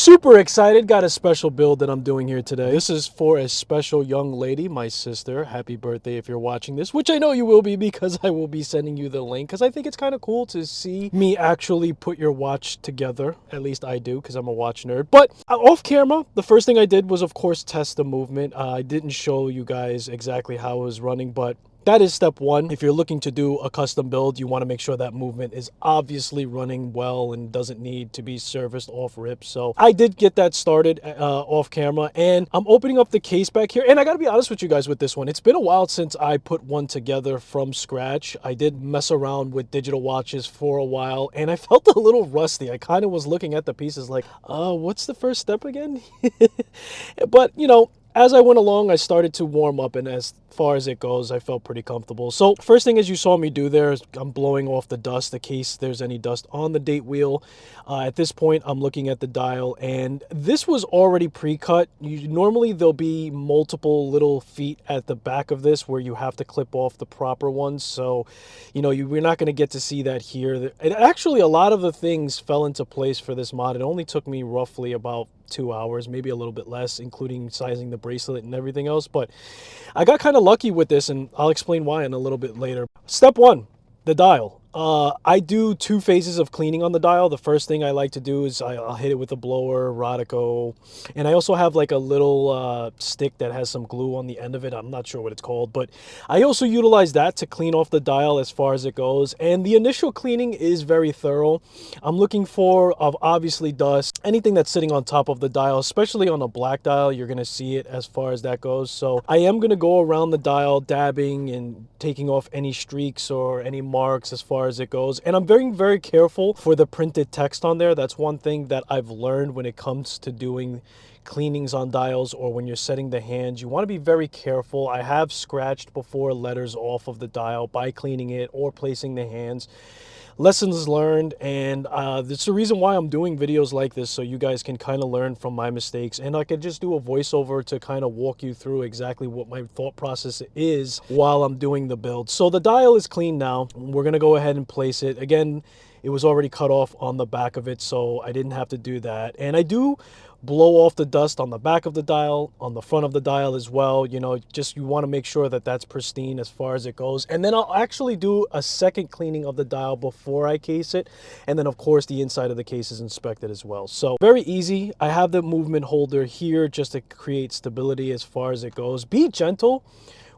Super excited. Got a special build that I'm doing here today. This is for a special young lady, my sister. Happy birthday if you're watching this, which I know you will be because I will be sending you the link because I think it's kind of cool to see me actually put your watch together. At least I do because I'm a watch nerd. But off camera, the first thing I did was, of course, test the movement. I didn't show you guys exactly how it was running, but that is step one. If you're looking to do a custom build, you want to make sure that movement is obviously running well and doesn't need to be serviced off rip. So I did get that started off camera, and I'm opening up the case back here. And I got to be honest with you guys with this one. It's been a while since I put one together from scratch. I did mess around with digital watches for a while, and I felt a little rusty. I kind of was looking at the pieces like, what's the first step again? But, you know, as I went along, I started to warm up, and as far as it goes, I felt pretty comfortable. So first thing as you saw me do there is I'm blowing off the dust in case there's any dust on the date wheel. At this point, I'm looking at the dial, and this was already pre-cut. Normally, there'll be multiple little feet at the back of this where you have to clip off the proper ones. So, you know, we're not going to get to see that here. And actually, a lot of the things fell into place for this mod. It only took me roughly about 2 hours, maybe a little bit less, including sizing the bracelet and everything else. But I got kind of lucky with this, and I'll explain why in a little bit later. Step one, the dial. I do 2 phases of cleaning on the dial. The first thing I like to do is I'll hit it with a blower, Rodico, and I also have like a little stick that has some glue on the end of it. I'm not sure what it's called, but I also utilize that to clean off the dial as far as it goes. And the initial cleaning is very thorough. I'm looking for obviously dust, anything that's sitting on top of the dial, especially on a black dial. You're going to see it as far as that goes. So I am going to go around the dial dabbing and taking off any streaks or any marks as far as it goes. And I'm very, very careful for the printed text on there. That's one thing that I've learned when it comes to doing cleanings on dials or when you're setting the hands. You want to be very careful. I have scratched before letters off of the dial by cleaning it or placing the hands. Lessons learned, and that's the reason why I'm doing videos like this, so you guys can kind of learn from my mistakes, and I could just do a voiceover to kind of walk you through exactly what my thought process is while I'm doing the build. So the dial is clean now. We're going to go ahead and place it. Again, it was already cut off on the back of it, so I didn't have to do that. And I do blow off the dust on the back of the dial, on the front of the dial as well. You know, just you want to make sure that that's pristine as far as it goes. And then I'll actually do a second cleaning of the dial before I case it. And then of course the inside of the case is inspected as well. So very easy. I have the movement holder here just to create stability as far as it goes. Be gentle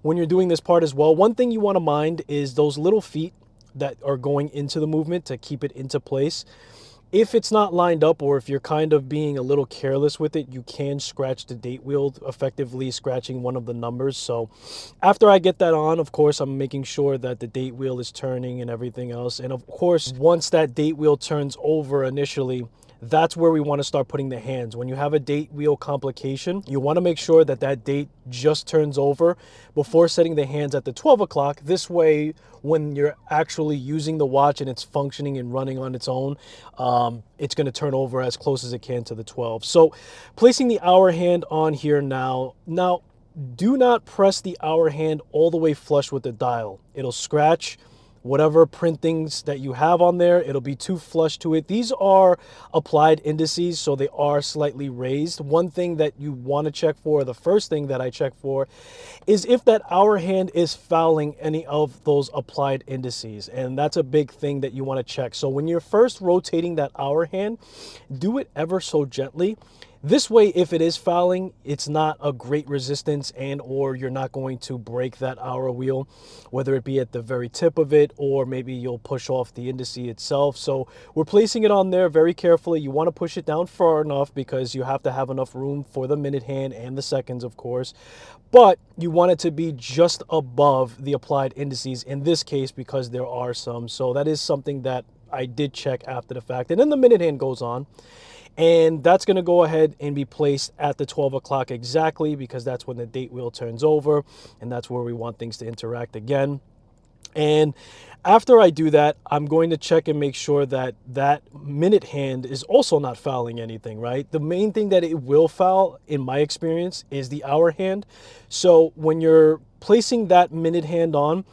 when you're doing this part as well. One thing you want to mind is those little feet that are going into the movement to keep it into place. If it's not lined up, or if you're kind of being a little careless with it, you can scratch the date wheel, effectively scratching one of the numbers. So after I get that on, of course, I'm making sure that the date wheel is turning and everything else. And of course, once that date wheel turns over initially, that's where we want to start putting the hands. When you have a date wheel complication, you want to make sure that that date just turns over before setting the hands at the 12 o'clock. This way, when you're actually using the watch and it's functioning and running on its own, it's going to turn over as close as it can to the 12. So placing the hour hand on here now. Now, do not press the hour hand all the way flush with the dial. It'll scratch whatever printings that you have on there. It'll be too flush to it. These are applied indices, so they are slightly raised. One thing that you want to check for, the first thing that I check for, is if that hour hand is fouling any of those applied indices. And that's a big thing that you want to check. So when you're first rotating that hour hand, do it ever so gently. This way, if it is fouling, it's not a great resistance, and or you're not going to break that hour wheel, whether it be at the very tip of it or maybe you'll push off the indice itself. So we're placing it on there very carefully. You want to push it down far enough because you have to have enough room for the minute hand and the seconds, of course. But you want it to be just above the applied indices in this case because there are some. So that is something that I did check after the fact. And then the minute hand goes on. And that's going to go ahead and be placed at the 12 o'clock exactly because that's when the date wheel turns over, and that's where we want things to interact again. And after I do that, I'm going to check and make sure that that minute hand is also not fouling anything, right? The main thing that it will foul, in my experience, is the hour hand. So when you're placing that minute hand on,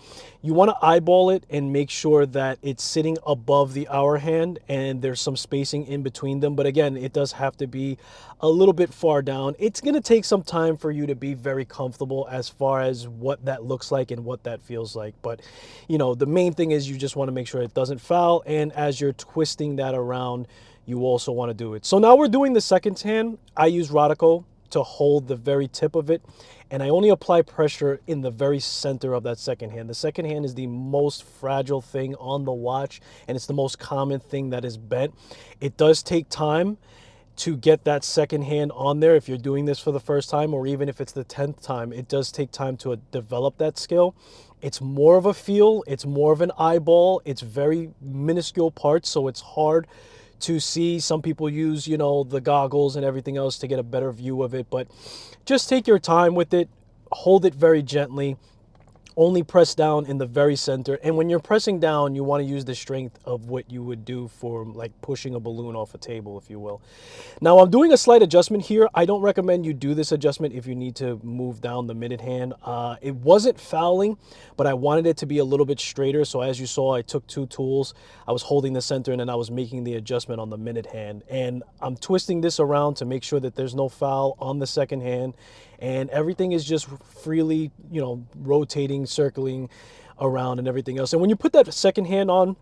you want to eyeball it and make sure that it's sitting above the hour hand and there's some spacing in between them. But again, it does have to be a little bit far down. It's going to take some time for you to be very comfortable as far as what that looks like and what that feels like. But, you know, the main thing is you just want to make sure it doesn't foul. And as you're twisting that around, you also want to do it. So now we're doing the second hand. I use Rodico to hold the very tip of it, and I only apply pressure in the very center of that second hand. The second hand is the most fragile thing on the watch, and it's the most common thing that is bent. It does take time to get that second hand on there. If you're doing this for the first time, or even if it's the 10th time, it does take time to develop that skill. It's more of a feel, it's more of an eyeball, it's very minuscule parts, so it's hard to see. Some people use, you know, the goggles and everything else to get a better view of it, but just take your time with it, hold it very gently, only press down in the very center. And when you're pressing down, you want to use the strength of what you would do for like pushing a balloon off a table, if you will. Now I'm doing a slight adjustment here. I don't recommend you do this adjustment if you need to move down the minute hand. It wasn't fouling, but I wanted it to be a little bit straighter. So as you saw, I took two tools. I was holding the center and then I was making the adjustment on the minute hand. And I'm twisting this around to make sure that there's no foul on the second hand. And everything is just freely, you know, rotating, circling around and everything else. And when you put that second hand on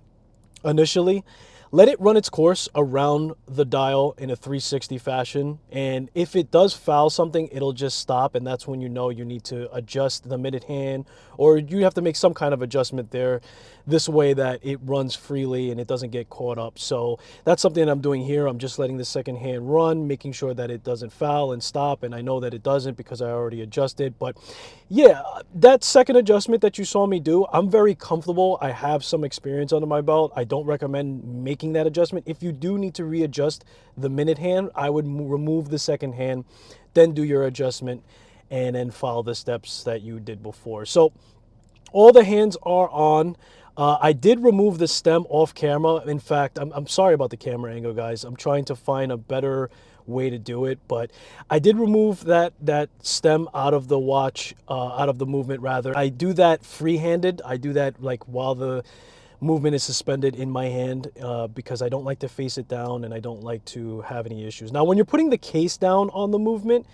initially, let it run its course around the dial in a 360 fashion. And if it does foul something, it'll just stop. And that's when you know you need to adjust the minute hand, or you have to make some kind of adjustment there this way that it runs freely and it doesn't get caught up. So that's something that I'm doing here. I'm just letting the second hand run, making sure that it doesn't foul and stop. And I know that it doesn't because I already adjusted. But yeah, that second adjustment that you saw me do, I'm very comfortable. I have some experience under my belt. I don't recommend making that adjustment. If you do need to readjust the minute hand, I would remove the second hand, then do your adjustment, and then follow the steps that you did before. So all the hands are on. I did remove the stem off camera. In fact, I'm sorry about the camera angle, guys. I'm trying to find a better way to do it, but I did remove that stem out of the watch, out of the movement rather. I do that free-handed. I do that like while the movement is suspended in my hand because I don't like to face it down and I don't like to have any issues. Now, when you're putting the case down on the movement,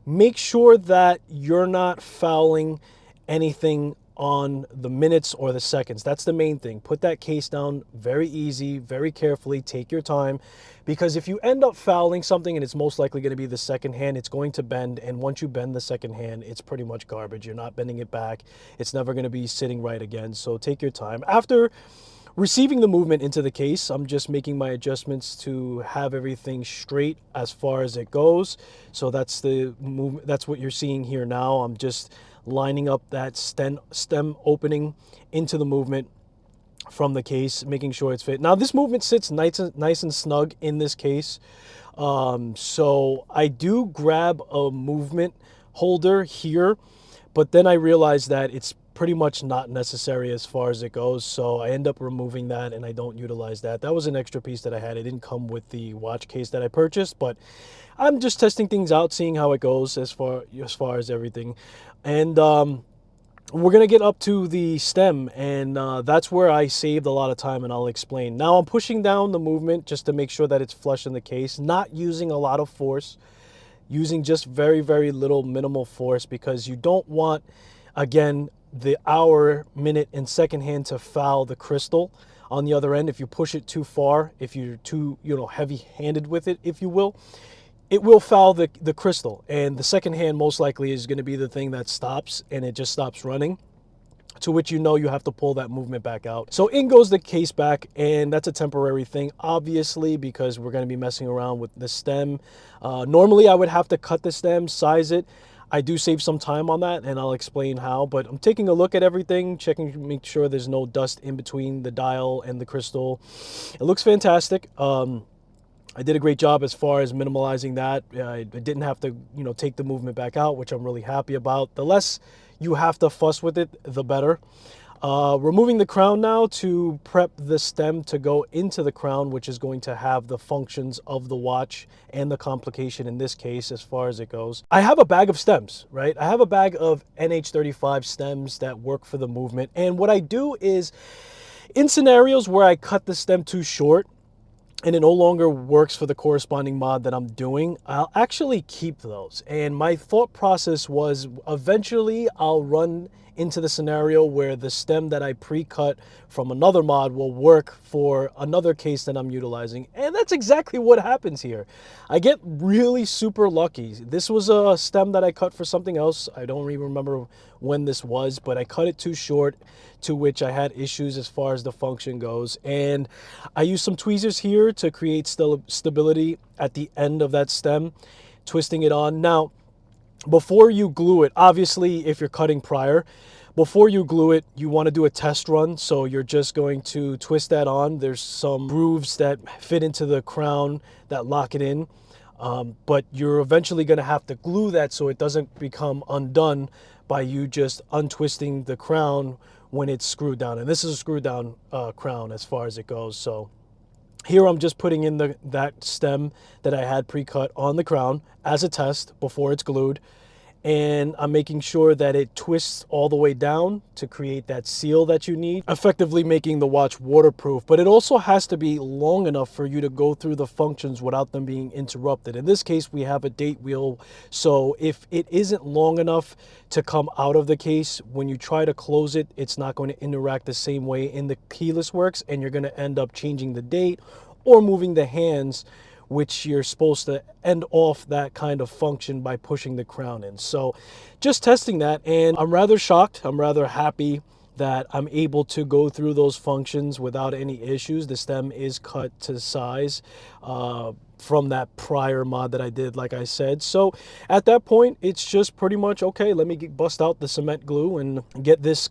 make sure that you're not fouling anything on the minutes or the seconds. That's the main thing. Put that case down very easy, very carefully, take your time, because if you end up fouling something, and it's most likely going to be the second hand, it's going to bend, and once you bend the second hand, it's pretty much garbage. You're not bending it back. It's never going to be sitting right again, so take your time. After receiving the movement into the case, I'm just making my adjustments to have everything straight as far as it goes. So that's the movement. That's what you're seeing here now. I'm just lining up that stem opening into the movement from the case, making sure it's fit. Now this movement sits nice and snug in this case. So I do grab a movement holder here, but then I realized that it's pretty much not necessary as far as it goes. So I end up removing that and I don't utilize that. That was an extra piece that I had. It didn't come with the watch case that I purchased, but I'm just testing things out, seeing how it goes as far as everything. And we're going to get up to the stem, and that's where I saved a lot of time, and I'll explain. Now I'm pushing down the movement just to make sure that it's flush in the case, not using a lot of force, using just very, very little minimal force, because you don't want, again, the hour, minute, and second hand to foul the crystal on the other end. If you push it too far, if you're too, heavy-handed with it, if you will, it will foul the crystal, and the second hand most likely is going to be the thing that stops, and it just stops running, to which you have to pull that movement back out. So in goes the case back, and that's a temporary thing, obviously, because we're going to be messing around with the stem. Normally I would have to cut the stem, size it. I do save some time on that, and I'll explain how, but I'm taking a look at everything, checking to make sure there's no dust in between the dial and the crystal. It looks fantastic. I did a great job as far as minimalizing that. I didn't have to, take the movement back out, which I'm really happy about. The less you have to fuss with it, the better. Removing the crown now to prep the stem to go into the crown, which is going to have the functions of the watch and the complication in this case as far as it goes. I have a bag of stems, right? I have a bag of NH35 stems that work for the movement. And what I do is, in scenarios where I cut the stem too short and it no longer works for the corresponding mod that I'm doing, I'll actually keep those. And my thought process was eventually I'll run into the scenario where the stem that I pre-cut from another mod will work for another case that I'm utilizing. And that's exactly what happens here. I get really super lucky. This was a stem that I cut for something else. I don't even remember when this was, but I cut it too short, to which I had issues as far as the function goes. And I used some tweezers here to create stability at the end of that stem, twisting it on. Now, before you glue it, obviously if you're cutting prior, before you glue it, you want to do a test run. So you're just going to twist that on. There's some grooves that fit into the crown that lock it in. But you're eventually going to have to glue that so it doesn't become undone by you just untwisting the crown when it's screwed down. And this is a screwed down crown as far as it goes. So here I'm just putting in that stem that I had pre-cut on the crown as a test before it's glued. And I'm making sure that it twists all the way down to create that seal that you need, effectively making the watch waterproof. But it also has to be long enough for you to go through the functions without them being interrupted. In this case, we have a date wheel. So if it isn't long enough to come out of the case, when you try to close it, it's not going to interact the same way in the keyless works, and you're going to end up changing the date or moving the hands, which you're supposed to end off that kind of function by pushing the crown in. So just testing that, and I'm rather shocked. I'm rather happy that I'm able to go through those functions without any issues. The stem is cut to size from that prior mod that I did, like I said. So at that point, it's just pretty much, okay, let me bust out the cement glue and get this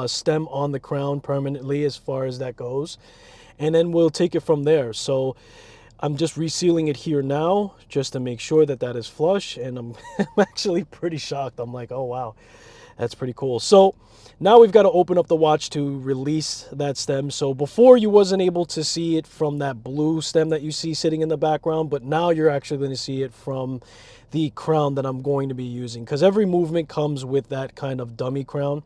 stem on the crown permanently as far as that goes. And then we'll take it from there. So I'm just resealing it here now just to make sure that that is flush, and I'm actually pretty shocked. I'm like, oh wow, that's pretty cool. So now we've got to open up the watch to release that stem. So before you wasn't able to see it from that blue stem that you see sitting in the background, but now you're actually going to see it from the crown that I'm going to be using, because every movement comes with that kind of dummy crown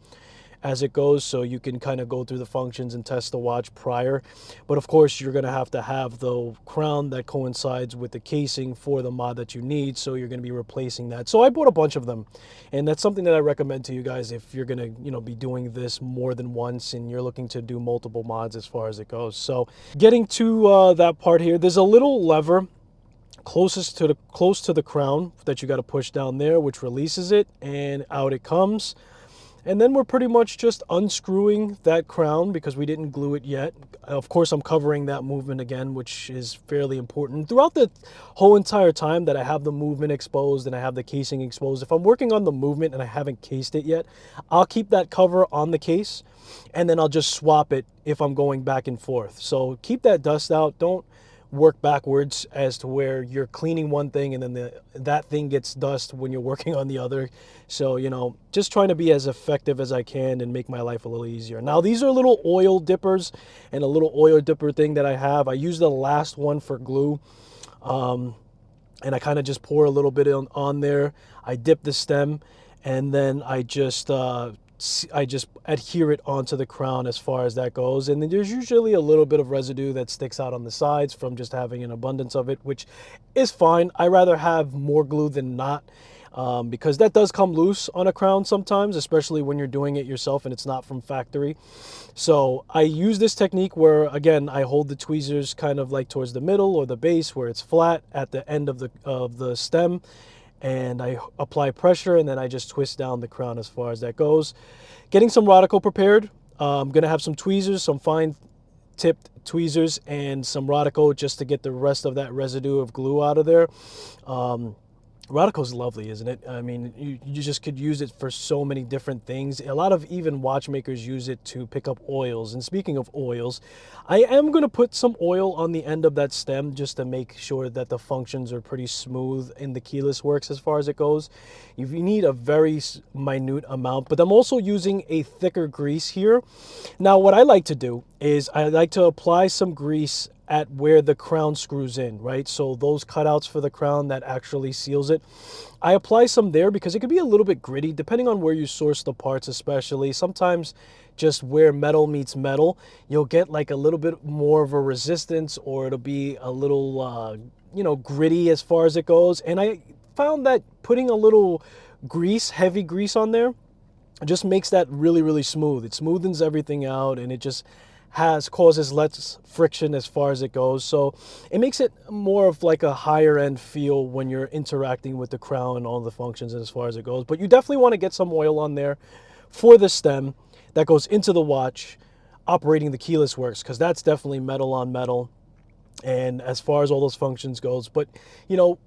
as it goes, so you can kind of go through the functions and test the watch prior. But of course, you're going to have the crown that coincides with the casing for the mod that you need, so you're going to be replacing that. So I bought a bunch of them, and that's something that I recommend to you guys if you're going to be doing this more than once and you're looking to do multiple mods as far as it goes. So getting to that part here, there's a little lever close to the crown that you got to push down there, which releases it, and out it comes. And then we're pretty much just unscrewing that crown because we didn't glue it yet. Of course, I'm covering that movement again, which is fairly important. Throughout the whole entire time that I have the movement exposed and I have the casing exposed, if I'm working on the movement and I haven't cased it yet, I'll keep that cover on the case, and then I'll just swap it if I'm going back and forth. So keep that dust out. Don't work backwards as to where you're cleaning one thing and then that thing gets dust when you're working on the other. So, just trying to be as effective as I can and make my life a little easier. Now, these are little oil dippers and a little oil dipper thing that I have. I use the last one for glue. And I kind of just pour a little bit on there. I dip the stem, and then I just adhere it onto the crown as far as that goes. And then there's usually a little bit of residue that sticks out on the sides from just having an abundance of it, which is fine. I rather have more glue than not, because that does come loose on a crown sometimes, especially when you're doing it yourself and it's not from factory. So I use this technique where, again, I hold the tweezers kind of like towards the middle or the base where it's flat at the end of the stem, and I apply pressure, and then I just twist down the crown as far as that goes. Getting some rodicle prepared. I'm gonna have some tweezers, some fine tipped tweezers, and some rodicle just to get the rest of that residue of glue out of there. Radico's lovely, isn't it? I mean, you just could use it for so many different things. A lot of even watchmakers use it to pick up oils. And speaking of oils, I am going to put some oil on the end of that stem just to make sure that the functions are pretty smooth in the keyless works as far as it goes. You need a very minute amount, but I'm also using a thicker grease here. Now, what I like to do is I like to apply some grease at where the crown screws in, right? So those cutouts for the crown that actually seals it, I apply some there because it could be a little bit gritty depending on where you source the parts, especially. Sometimes just where metal meets metal, you'll get like a little bit more of a resistance, or it'll be a little, gritty as far as it goes. And I found that putting a little grease, heavy grease on there, just makes that really, really smooth. It smoothens everything out, and it just causes less friction as far as it goes. So it makes it more of like a higher end feel when you're interacting with the crown and all the functions as far as it goes. But you definitely want to get some oil on there for the stem that goes into the watch operating the keyless works, because that's definitely metal on metal. And as far as all those functions goes, but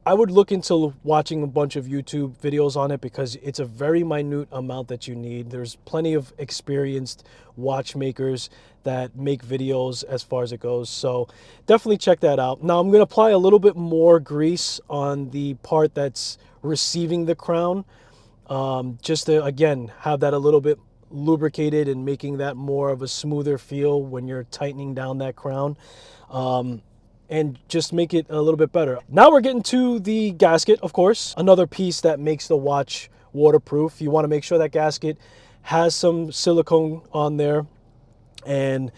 I would look into watching a bunch of YouTube videos on it, because it's a very minute amount that you need. There's plenty of experienced watchmakers that make videos as far as it goes, so definitely check that out. Now I'm going to apply a little bit more grease on the part that's receiving the crown, just to again have that a little bit lubricated and making that more of a smoother feel when you're tightening down that crown. And just make it a little bit better. Now we're getting to the gasket, of course, another piece that makes the watch waterproof. You want to make sure that gasket has some silicone on there, and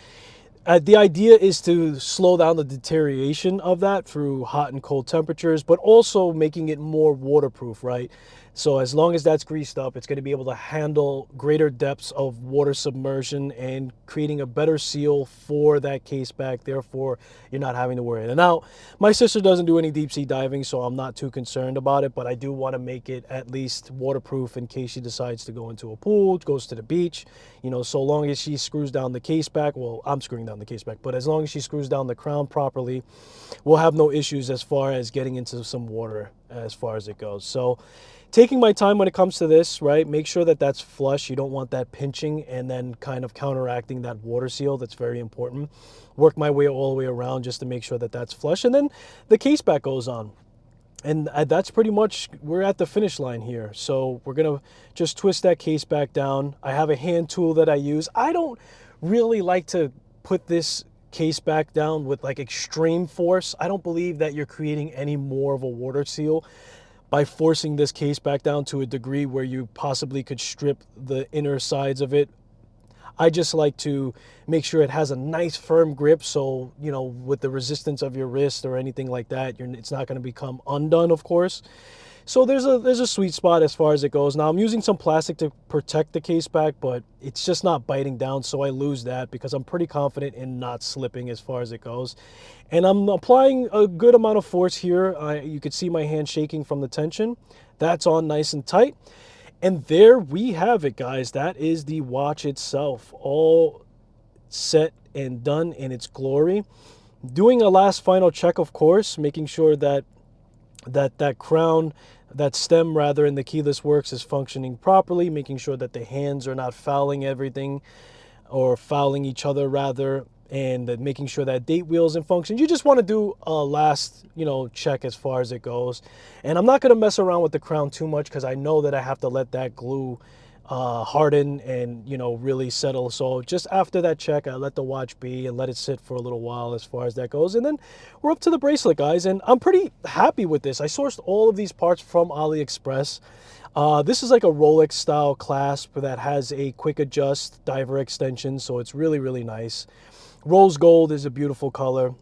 the idea is to slow down the deterioration of that through hot and cold temperatures, but also making it more waterproof, right? So as long as that's greased up, it's going to be able to handle greater depths of water submersion and creating a better seal for that case back. Therefore, you're not having to worry. And now, my sister doesn't do any deep sea diving, so I'm not too concerned about it, but I do want to make it at least waterproof in case she decides to go into a pool, goes to the beach. So long as she screws down the case back, well, I'm screwing down the case back, but as long as she screws down the crown properly, we'll have no issues as far as getting into some water as far as it goes. So taking my time when it comes to this, right? Make sure that that's flush. You don't want that pinching and then kind of counteracting that water seal. That's very important. Work my way all the way around just to make sure that that's flush. And then the case back goes on. And that's pretty much, we're at the finish line here. So we're going to just twist that case back down. I have a hand tool that I use. I don't really like to put this case back down with like extreme force. I don't believe that you're creating any more of a water seal by forcing this case back down to a degree where you possibly could strip the inner sides of it. I just like to make sure it has a nice firm grip, so with the resistance of your wrist or anything like that, it's not going to become undone, of course. So there's a sweet spot as far as it goes. Now I'm using some plastic to protect the case back, but it's just not biting down, so I lose that because I'm pretty confident in not slipping as far as it goes. And I'm applying a good amount of force here. You could see my hand shaking from the tension. That's on nice and tight. And there we have it, guys. That is the watch itself, all set and done in its glory. Doing a last final check, of course, making sure that crown, that stem rather, in the keyless works is functioning properly, making sure that the hands are not fouling everything, or fouling each other rather, and making sure that date wheel's in function. You just want to do a last, check as far as it goes. And I'm not going to mess around with the crown too much because I know that I have to let that glue harden and really settle. So just after that check, I let the watch be and let it sit for a little while as far as that goes. And then we're up to the bracelet, guys, and I'm pretty happy with this. I sourced all of these parts from AliExpress. This is like a Rolex style clasp that has a quick adjust diver extension, so it's really, really nice. Rose gold is a beautiful color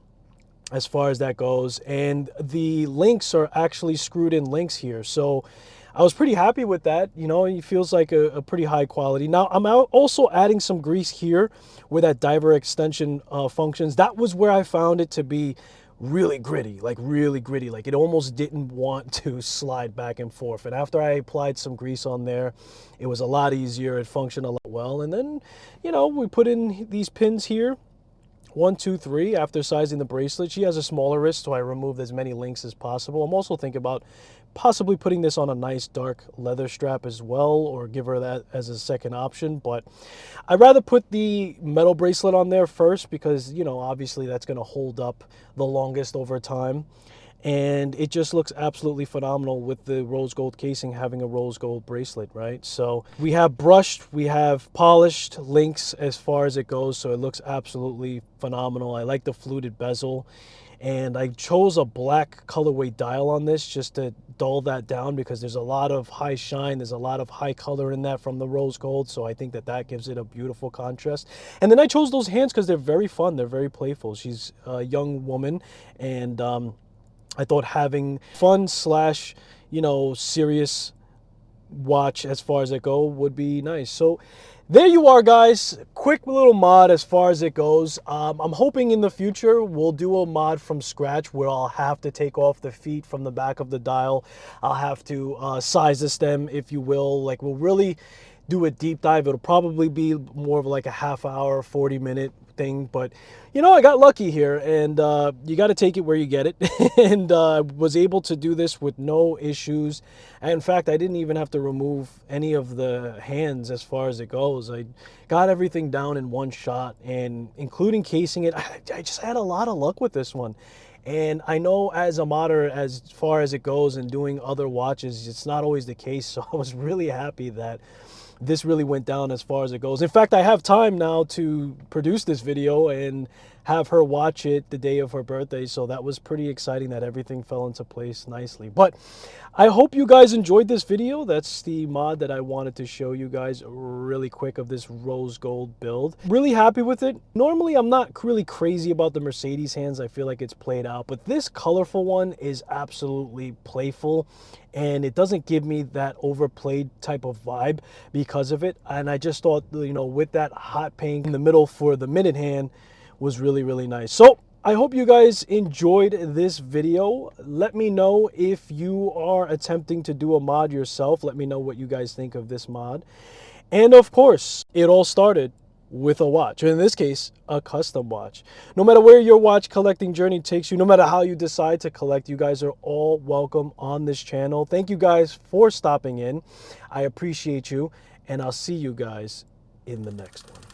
as far as that goes, and the links are actually screwed in links here, so I was pretty happy with that. It feels like a pretty high quality. Now I'm also adding some grease here where that diver extension functions. That was where I found it to be really gritty, like it almost didn't want to slide back and forth. And after I applied some grease on there, it was a lot easier. It functioned a lot well. And then we put in these pins here 1, 2, 3, after sizing the bracelet. She has a smaller wrist, so I removed as many links as possible. I'm also thinking about possibly putting this on a nice dark leather strap as well, or give her that as a second option. But I'd rather put the metal bracelet on there first because, you know, obviously that's going to hold up the longest over time. And it just looks absolutely phenomenal with the rose gold casing having a rose gold bracelet, right? So we have brushed, we have polished links as far as it goes, so it looks absolutely phenomenal. I like the fluted bezel, and I chose a black colorway dial on this just to dull that down because there's a lot of high shine, there's a lot of high color in that from the rose gold, so I think that that gives it a beautiful contrast. And then I chose those hands because they're very fun, they're very playful. She's a young woman, and I thought having fun slash, you know, serious watch as far as it go would be nice. So there you are, guys. Quick little mod as far as it goes. I'm hoping in the future we'll do a mod from scratch where I'll have to take off the feet from the back of the dial. I'll have to size the stem, if you will. Like, we'll really do a deep dive. It'll probably be more of like a half hour, 40-minute thing, but you know, I got lucky here, and you got to take it where you get it. And was able to do this with no issues. And in fact, I didn't even have to remove any of the hands as far as it goes. I got everything down in one shot, and including casing it. I just had a lot of luck with this one. And I know as a modder, as far as it goes and doing other watches, it's not always the case. So I was really happy that this really went down as far as it goes. In fact, I have time now to produce this video and have her watch it the day of her birthday. So that was pretty exciting that everything fell into place nicely. But I hope you guys enjoyed this video. That's the mod that I wanted to show you guys really quick of this rose gold build. Really happy with it. Normally, I'm not really crazy about the Mercedes hands. I feel like it's played out. But this colorful one is absolutely playful. And it doesn't give me that overplayed type of vibe because of it. And I just thought, you know, with that hot pink in the middle for the minute hand was really, really nice. So I hope you guys enjoyed this video. Let me know if you are attempting to do a mod yourself. Let me know what you guys think of this mod. And of course, it all started with a watch, or in this case, a custom watch. No matter where your watch collecting journey takes you, no matter how you decide to collect, you guys are all welcome on this channel. Thank you guys for stopping in. I appreciate you, and I'll see you guys in the next one.